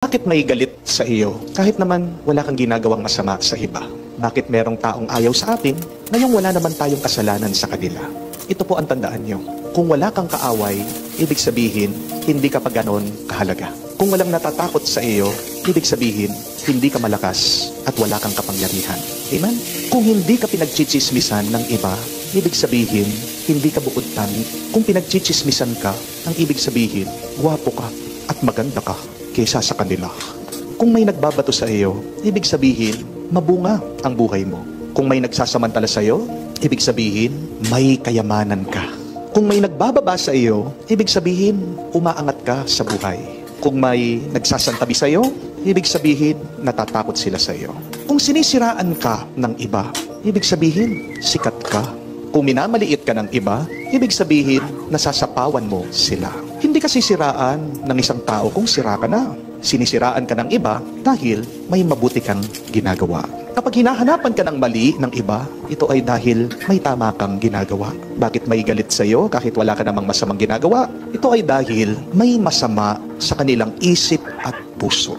Bakit may galit sa iyo kahit naman wala kang ginagawang masama sa iba? Bakit merong taong ayaw sa atin ngayong wala naman tayong kasalanan sa kanila? Ito po ang tandaan nyo. Kung wala kang kaaway, ibig sabihin, hindi ka pa ganon kahalaga. Kung walang natatakot sa iyo, ibig sabihin, hindi ka malakas at wala kang kapangyarihan. Amen? Kung hindi ka pinagchichismisan ng iba, ibig sabihin, hindi ka bukod tangi. Kung pinagchichismisan ka, ang ibig sabihin, gwapo ka at maganda ka kaysa sa kanila. Kung may nagbabato sa iyo, ibig sabihin, mabunga ang buhay mo. Kung may nagsasamantala sa iyo, ibig sabihin, may kayamanan ka. Kung may nagbababa sa iyo, ibig sabihin, umaangat ka sa buhay. Kung may nagsasantabi sa iyo, ibig sabihin, natatakot sila sa iyo. Kung sinisiraan ka ng iba, ibig sabihin, sikat ka. Kung minamaliit ka ng iba, ibig sabihin, nasasapawan mo sila. Hindi ka sisiraan ng isang tao kung sira ka na. Sinisiraan ka ng iba dahil may mabuti kang ginagawa. Kapag hinahanapan ka ng mali ng iba, ito ay dahil may tama kang ginagawa. Bakit may galit sa iyo kahit wala ka namang masamang ginagawa? Ito ay dahil may masama sa kanilang isip at puso.